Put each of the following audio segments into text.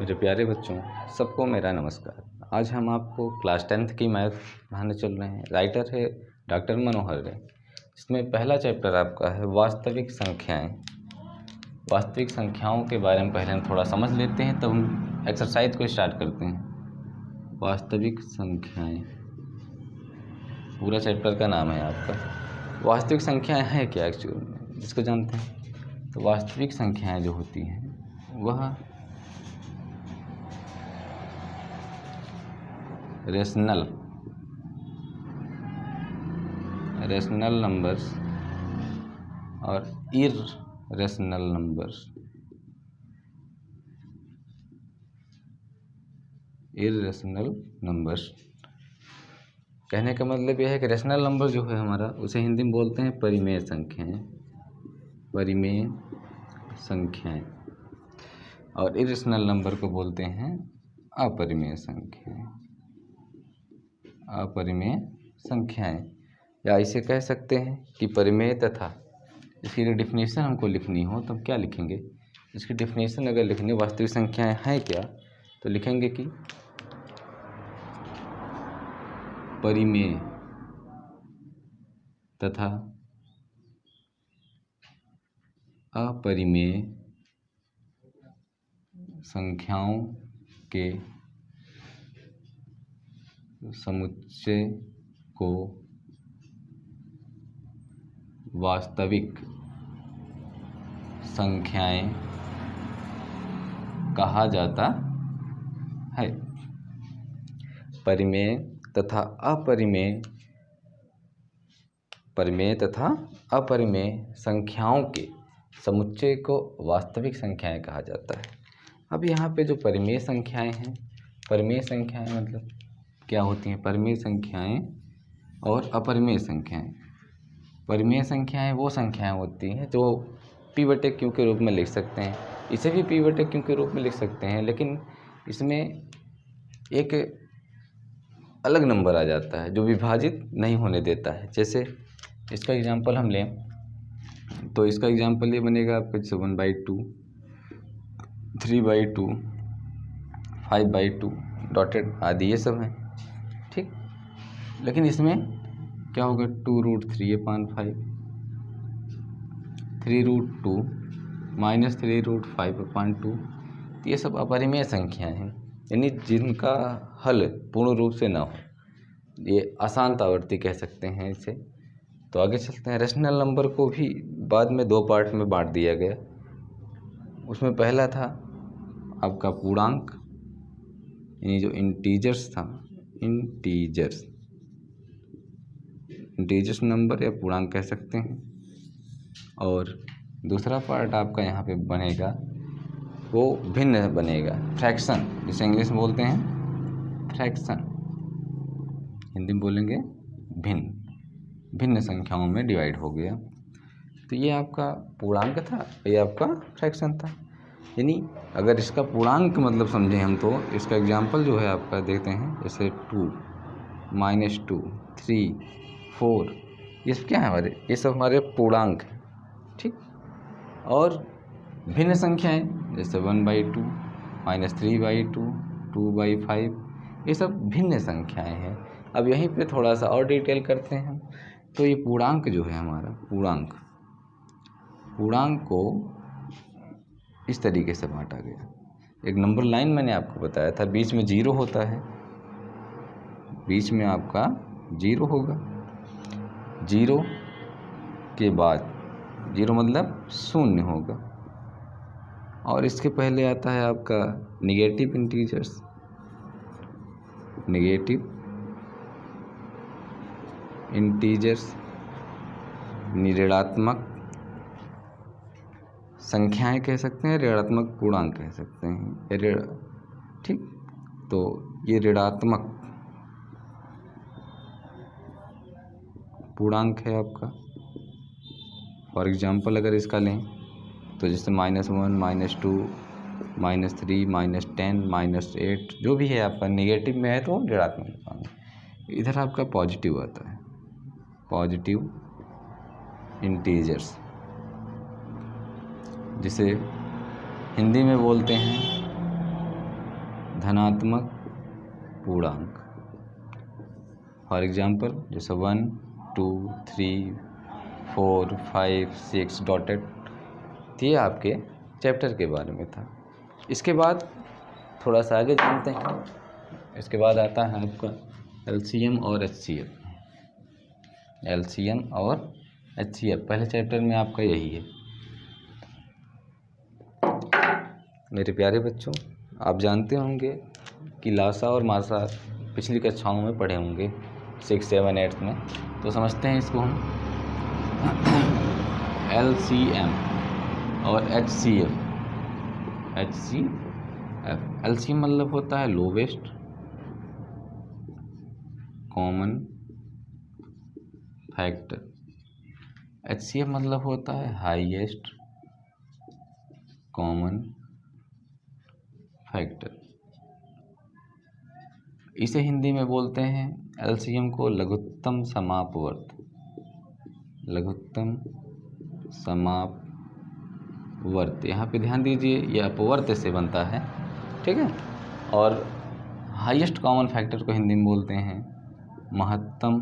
मेरे प्यारे बच्चों, सबको मेरा नमस्कार। आज हम आपको क्लास 10th की मैथ पढ़ाने चल रहे हैं। राइटर है डॉक्टर मनोहर है। इसमें पहला चैप्टर आपका है वास्तविक संख्याएं। वास्तविक संख्याओं के बारे में पहले हम थोड़ा समझ लेते हैं, तब हम एक्सरसाइज को स्टार्ट करते हैं। वास्तविक संख्याएं पूरा चैप्टर का नाम है आपका। वास्तविक संख्याएं हैं क्या एक्चुअल में, जिसको जानते हैं। तो वास्तविक संख्याएं जो होती हैं वह रेशनल नंबर्स और इररेशनल नंबर्स कहने का मतलब यह है कि रेशनल नंबर जो है हमारा, उसे हिंदी में बोलते हैं परिमेय संख्याएं। और इररेशनल नंबर को बोलते हैं अपरिमेय संख्याएं। या इसे कह सकते हैं कि परिमेय तथा। इसकी अगर डिफिनेशन हमको लिखनी हो तो हम क्या लिखेंगे। इसकी डिफिनेशन अगर लिखनी वास्तविक संख्याएं हैं क्या, तो लिखेंगे कि परिमेय तथा अपरिमेय संख्याओं के समुच्चय को वास्तविक संख्याएं कहा जाता है। परिमेय तथा अपरिमेय संख्याओं के समुच्चय को वास्तविक संख्याएं कहा जाता है। अब यहाँ पे जो परिमेय संख्याएं हैं, परिमेय संख्याएं मतलब क्या होती हैं। परिमेय संख्याएं और अपरिमेय संख्याएं। परिमेय संख्याएं वो संख्याएं होती हैं जो p/q के रूप में लिख सकते हैं। इसे भी p/q के रूप में लिख सकते हैं, लेकिन इसमें एक अलग नंबर आ जाता है जो विभाजित नहीं होने देता है। जैसे इसका एग्जांपल हम लें तो इसका एग्जांपल ये बनेगा आपका 1/2, 3/2, 5/2 डॉटेड आदि ये सब हैं, ठीक। लेकिन इसमें क्या होगा, 2√3/5, 3√2 -3√5/2। तो ये सब अपरिमेय संख्याएं हैं, यानी जिनका हल पूर्ण रूप से ना हो। ये अशांत आवर्ती कह सकते हैं इसे। तो आगे चलते हैं। रेशनल नंबर को भी बाद में 2 पार्ट में बांट दिया गया। उसमें पहला था आपका पूर्णांक, यानी जो इंटीजर्स था, इंटीजर्स नंबर या पूर्णांक कह सकते हैं। और दूसरा पार्ट आपका यहाँ पे बनेगा वो भिन्न बनेगा, फ्रैक्शन, जिसे इंग्लिश में बोलते हैं फ्रैक्शन, हिंदी में बोलेंगे भिन्न संख्याओं में डिवाइड हो गया। तो ये आपका पूर्णांक था, ये आपका फ्रैक्शन था। यानी अगर इसका पूर्णांक मतलब समझें हम, तो इसका एग्जांपल जो है आपका देखते हैं, जैसे 2, -2, 3, 4, ये सब क्या है हमारे, ये सब हमारे पूर्णांक हैं, ठीक। और भिन्न संख्याएं जैसे 1/2, -3/2, 2/5, ये सब भिन्न संख्याएं हैं। अब यहीं पे थोड़ा सा और डिटेल करते हैं। तो ये पूर्णांक जो है हमारा, पूर्णांक को इस तरीके से बांटा गया। एक नंबर लाइन मैंने आपको बताया था, बीच में 0 होता है, बीच में आपका 0 होगा। 0 के बाद 0 मतलब 0 होगा। और इसके पहले आता है आपका नेगेटिव इंटीजर्स, ऋणात्मक संख्याएं कह सकते हैं, ऋणात्मक पूर्णांक कह सकते हैं, ठीक। तो ये ऋणात्मक पूर्णांक है आपका। फॉर एग्जांपल अगर इसका लें तो जैसे -1, -2, -3, -10, -8 जो भी है आपका नेगेटिव में है तो ऋणात्मक। इधर आपका पॉजिटिव आता है, पॉजिटिव इंटीजर्स, जिसे हिंदी में बोलते हैं धनात्मक पूर्णांक। फॉर एग्जाम्पल जैसे 1 2 3 4 5 6 डॉटेड। ये आपके चैप्टर के बारे में था। इसके बाद थोड़ा सा आगे जानते हैं। इसके बाद आता है आपका एलसीएम और एचसीएफ। एलसीएम और एचसीएफ पहले चैप्टर में आपका यही है। मेरे प्यारे बच्चों, आप जानते होंगे कि लासा और मासा पिछली कक्षाओं में पढ़े होंगे 6 7 8 में। तो समझते हैं इसको हम। एलसीएम और एचसीएफ। एलसीएम मतलब होता है लोवेस्ट कॉमन फैक्टर। एचसीएफ मतलब होता है हाईएस्ट कॉमन फैक्टर। इसे हिंदी में बोलते हैं एलसीएम को लघुत्तम समापवर्त। लघुत्तम समापवर्त। यहाँ पे ध्यान दीजिए, यह अपवर्त से बनता है, ठीक है। और हाईएस्ट कॉमन फैक्टर को हिंदी में बोलते हैं महत्तम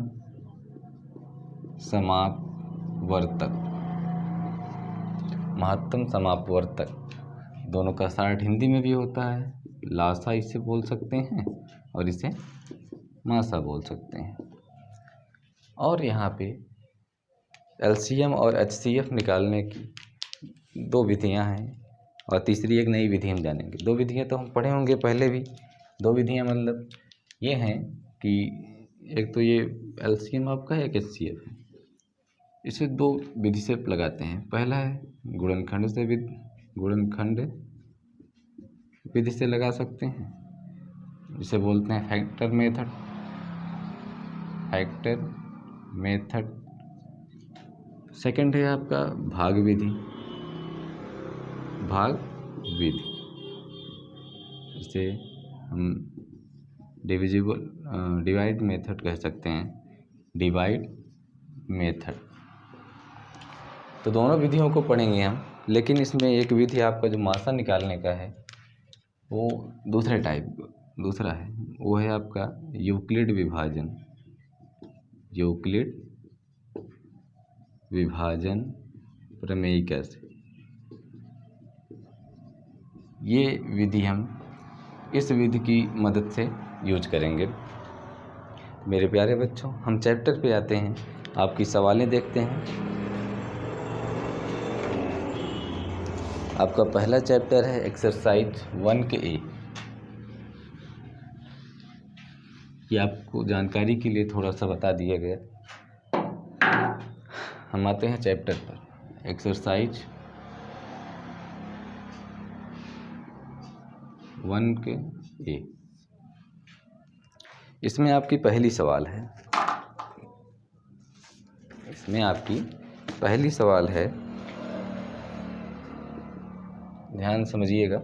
समापवर्तक। महत्तम समापवर्तक दोनों का शार्ट हिंदी में भी होता है। लासा इसे बोल सकते हैं और इसे मासा बोल सकते हैं। और यहाँ पे एलसीएम और एचसीएफ निकालने की 2 विधियाँ हैं और तीसरी एक नई विधि हम जानेंगे। 2 विधियाँ तो हम पढ़े होंगे पहले भी। 2 विधियाँ मतलब ये हैं कि एक तो ये एलसीएम आपका है, एक एचसीएफ है। इसे 2 विधि से लगाते हैं। पहला है गुणनखंड विधि से लगा सकते हैं, जिसे बोलते हैं फैक्टर मेथड। सेकंड है आपका भाग विधि। इसे हम डिवाइड मेथड कह सकते हैं। Divide method. तो दोनों विधियों को पढ़ेंगे हम, लेकिन इसमें एक विधि आपका जो मासा निकालने का है वो दूसरा है। वो है आपका यूक्लिड विभाजन प्रमेयिका से। ये विधि हम इस विधि की मदद से यूज करेंगे। मेरे प्यारे बच्चों, हम चैप्टर पे आते हैं। आपकी सवालें देखते हैं। आपका पहला चैप्टर है एक्सरसाइज 1 के ए। ये आपको जानकारी के लिए थोड़ा सा बता दिया गया। हम आते हैं चैप्टर पर। एक्सरसाइज 1 के ए। इसमें आपकी पहली सवाल है। ध्यान समझिएगा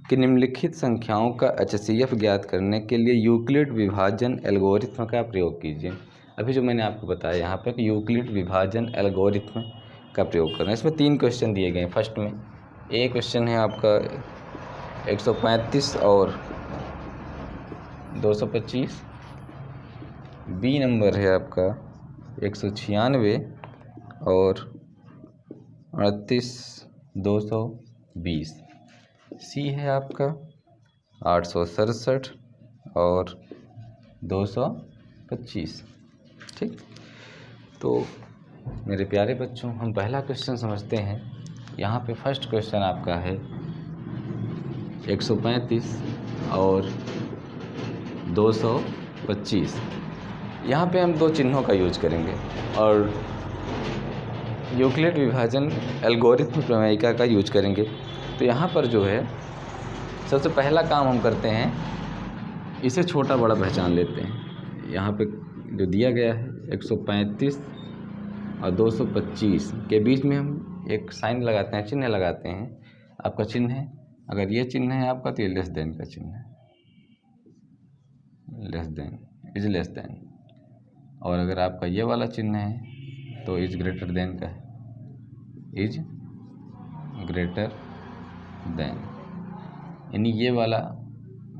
कि निम्नलिखित संख्याओं का एचसीएफ ज्ञात करने के लिए यूक्लिड विभाजन एल्गोरिथ्म का प्रयोग कीजिए। अभी जो मैंने आपको बताया यहाँ पर कि यूक्लिड विभाजन एल्गोरिथ्म का प्रयोग करना है। इसमें 3 क्वेश्चन दिए गए हैं। फर्स्ट में ए क्वेश्चन है आपका 135 और 225। बी नंबर है आपका 196 और 38 220। सी है आपका 867 और 225। ठीक। तो मेरे प्यारे बच्चों, हम पहला क्वेश्चन समझते हैं। यहाँ पे फर्स्ट क्वेश्चन आपका है 135 और 225। यहाँ पे हम 2 चिन्हों का यूज करेंगे और यूक्लिड विभाजन एल्गोरिथम प्रमेयिका का यूज करेंगे। तो यहाँ पर जो है सबसे पहला काम हम करते हैं, इसे छोटा बड़ा पहचान लेते हैं। यहाँ पे जो दिया गया है 135 और 225 के बीच में हम एक साइन लगाते हैं, चिन्ह लगाते हैं। आपका चिन्ह है, अगर ये चिन्ह है आपका तो ये लेस देन का चिन्ह है, लेस देन। और अगर आपका ये वाला चिन्ह है तो इज ग्रेटर देन का है, इज ग्रेटर देन। यानी ये वाला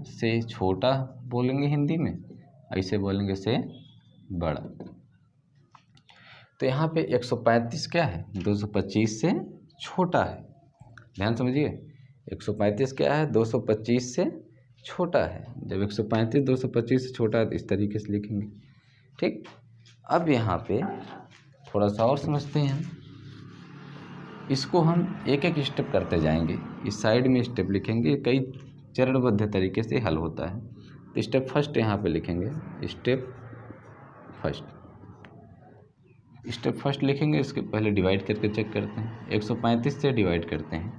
से छोटा बोलेंगे हिंदी में, ऐसे बोलेंगे से बड़ा। तो यहाँ पे 135 क्या है, 225 से छोटा है। ध्यान समझिए, 135 क्या है, 225 से छोटा है। जब 135 225 से छोटा है तो इस तरीके से लिखेंगे। ठीक, अब यहाँ पे थोड़ा सा और समझते हैं। इसको हम एक एक स्टेप करते जाएंगे। इस साइड में स्टेप लिखेंगे, कई चरणबद्ध तरीके से हल होता है। तो स्टेप फर्स्ट यहाँ पे लिखेंगे, स्टेप फर्स्ट लिखेंगे। इसके पहले डिवाइड करके चेक करते हैं। 135 से डिवाइड करते हैं,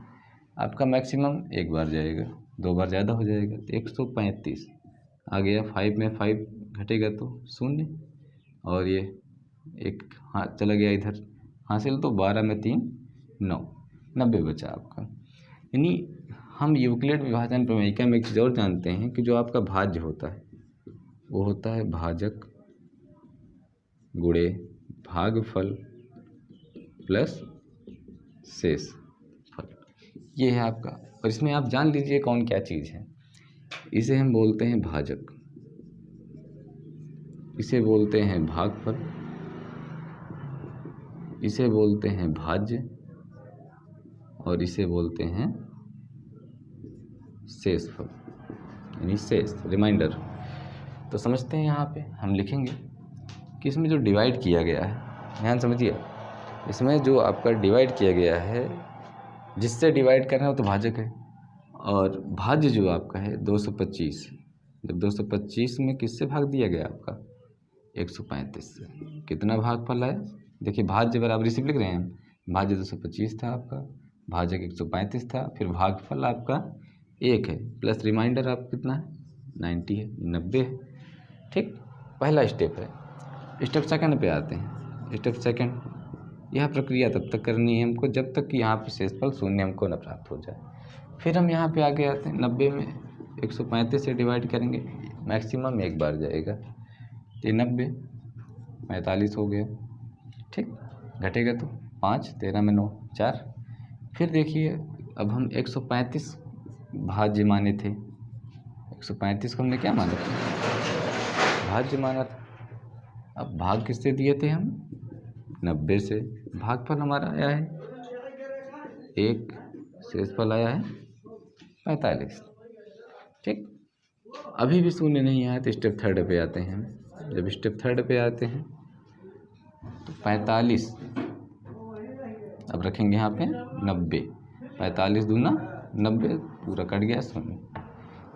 आपका मैक्सिमम एक बार जाएगा, 2 बार ज़्यादा हो जाएगा। तो 135 आ गया, 5 में 5 घटेगा तो 0, और ये एक हाथ चला गया इधर हासिल, तो 12 में 3 9, 90 बचा आपका। यानी हम यूक्लिड विभाजन प्रमेयिका में एक चीज़ और जानते हैं कि जो आपका भाज्य होता है वो होता है भाजक गुणे भागफल प्लस शेष फल, ये है आपका। और इसमें आप जान लीजिए कौन क्या चीज़ है। इसे हम बोलते हैं भाजक, इसे बोलते हैं भागफल, इसे बोलते हैं भाज्य, और इसे बोलते हैं शेषफल, यानी शेष, रिमाइंडर। तो समझते हैं, यहाँ पे हम लिखेंगे कि इसमें जो डिवाइड किया गया है, ध्यान समझिए, इसमें जो आपका डिवाइड किया गया है, जिससे डिवाइड करना है वो तो भाजक है, और भाज्य जो आपका है 225, जब 225 में किससे भाग दिया गया आपका 135 से, कितना भागफल आया। देखिए भाज्य बराबर इसी लिख रहे हैं हम, भाज्य 225 था आपका, भाजक 135 था, फिर भागफल आपका 1 है, प्लस रिमाइंडर आप कितना है 90 है, 90 है। ठीक, पहला स्टेप है। स्टेप सेकंड पे आते हैं। स्टेप सेकंड, यह प्रक्रिया तब तक करनी है हमको जब तक कि यहाँ पे शेषफल 0 हमको न प्राप्त हो जाए। फिर हम यहाँ पे आगे आते हैं, 90 में 135 से डिवाइड करेंगे, मैक्सिमम एक बार जाएगा, तो 90 45 हो गया। ठीक, घटेगा तो 5, 13 में 9 4। फिर देखिए, अब हम 135 भाज्य माने थे, 135 को हमने क्या माना था, भाज्य माना था। अब भाग किससे दिए थे हम 90 से, भागफल हमारा आया है 1, शेषफल आया है 45। ठीक, अभी भी 0 नहीं आया तो स्टेप थर्ड पे आते हैं हम। जब स्टेप थर्ड पे आते हैं तो 45, अब रखेंगे यहाँ पे 90, 45 दूना 90, पूरा कट गया 0।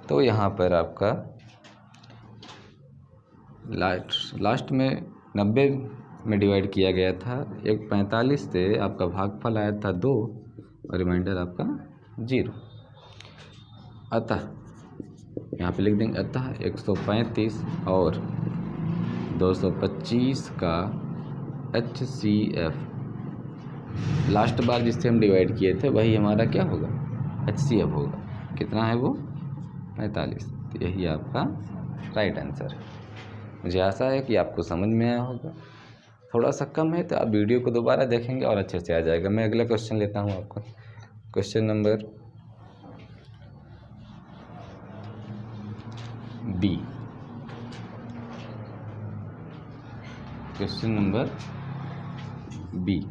तो यहाँ पर आपका लास्ट में 90 में डिवाइड किया गया था, 45 से आपका भागफल आया था 2, और रिमाइंडर आपका 0। अतः यहाँ पे लिख देंगे, अतः 135 और 225 का HCF, लास्ट बार जिससे हम डिवाइड किए थे वही हमारा क्या होगा HCF होगा। कितना है वो 45। तो यही आपका राइट आंसर है। मुझे आशा है कि आपको समझ में आया होगा। थोड़ा सा कम है तो आप वीडियो को दोबारा देखेंगे और अच्छे से आ जाएगा। मैं अगला क्वेश्चन लेता हूँ आपका, question number B. Question number B,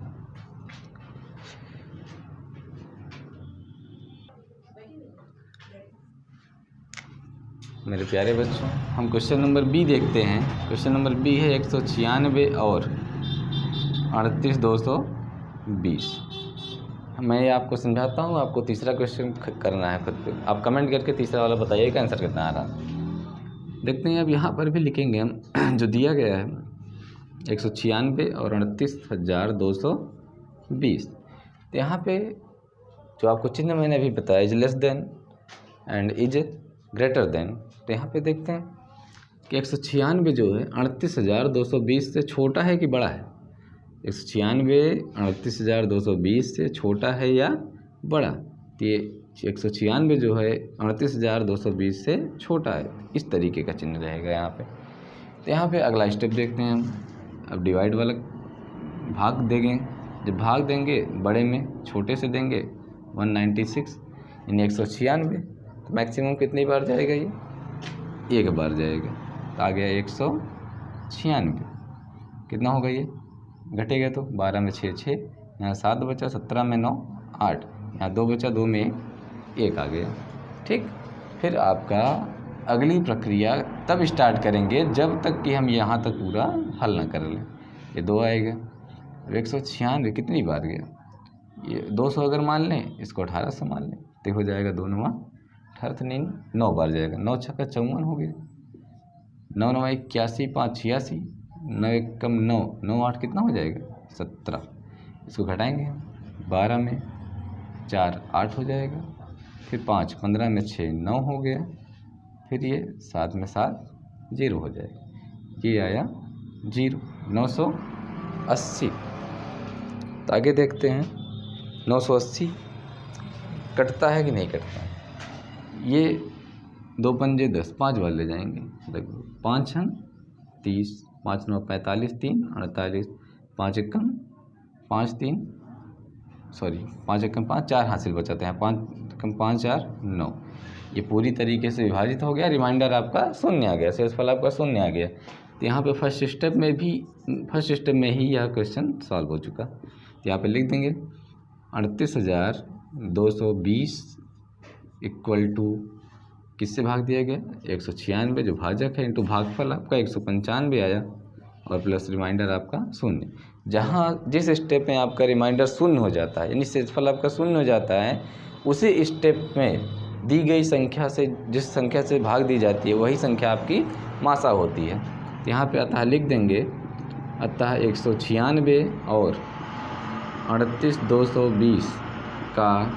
मेरे प्यारे बच्चों, हम क्वेश्चन नंबर बी देखते हैं। क्वेश्चन नंबर बी है 196 और 38 220। मैं ये आपको समझाता हूँ, आपको तीसरा क्वेश्चन करना है खुद पे। आप कमेंट करके तीसरा वाला बताइएगा आंसर कितना आ रहा। देखते हैं, अब यहाँ पर भी लिखेंगे हम जो दिया गया है 196 और 38,220। तो यहाँ पे जो आपको चिन्ह मैंने अभी बताया, is less than and is greater than. तो यहाँ पे देखते हैं कि 196 जो है 38,220 से छोटा है कि बड़ा है। 196 38,220 से छोटा है या बड़ा। तो ये 196 जो है 38,220 से छोटा है, इस तरीके का चिन्ह रहेगा यहाँ पे। तो यहाँ पे अगला स्टेप देखते हैं हम। अब डिवाइड वाला भाग देंगे, जब भाग देंगे बड़े में छोटे से देंगे 196, यानी 196 तो मैक्सिमम कितनी बार जाएगा ये, एक बार जाएगा। तो आ गया 196। कितना होगा ये, घटेगा तो 12 में 6 6, यहाँ 7 बचा, 17 में 9 8, यहाँ 2 बचा, 2 में 1 आ गया। ठीक, फिर आपका अगली प्रक्रिया तब स्टार्ट करेंगे जब तक कि हम यहाँ तक पूरा हल ना कर लें। ये 2 आएगा। अब 196 कितनी बार गया, ये 200 अगर मान लें, इसको 18 से मान लें तो हो जाएगा 2 9 18 नहीं 9 बार जाएगा। 9 छक्का 54 हो गया, 9 9 81, 5 86, 9 1 कम 9, 9 8 कितना हो जाएगा 17। इसको घटाएंगे 12 में 4 8 हो जाएगा, फिर 5 15 में 6 9 हो गया, फिर ये 7 में 7 0 हो जाएगा। ये आया 0, 980। तो आगे देखते हैं 980 कटता है कि नहीं कटता। ये 2 पंजे 10, 5 बार ले जाएंगे। देखो 5 छन 30, 5 9 45, 3 48, 5 एकम 5 3 सॉरी 5 एकम 5 4 हासिल बचाते हैं, 5 एकम 5 4 9। ये पूरी तरीके से विभाजित हो गया, रिमाइंडर आपका शून्य आ गया, शेषफल आपका शून्य आ गया। तो यहाँ पे फर्स्ट स्टेप में ही यह क्वेश्चन सॉल्व हो चुका। तो यहाँ पे लिख देंगे 38,220 इक्वल टू किससे भाग दिया गया 196 जो भाजक है, इंटू भागफल आपका 195 आया, और प्लस रिमाइंडर आपका शून्य। जहाँ जिस स्टेप में आपका रिमाइंडर शून्य हो जाता है, यानी शेषफल आपका शून्य हो जाता है, उसी स्टेप में दी गई संख्या से जिस संख्या से भाग दी जाती है वही संख्या आपकी मासा होती है। तो यहाँ पे अतः लिख देंगे, अतः 196 और 38,220 का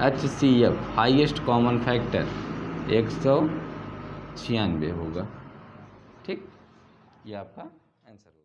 HCF हाईएस्ट कॉमन फैक्टर 196 होगा। ठीक, ये आपका आंसर।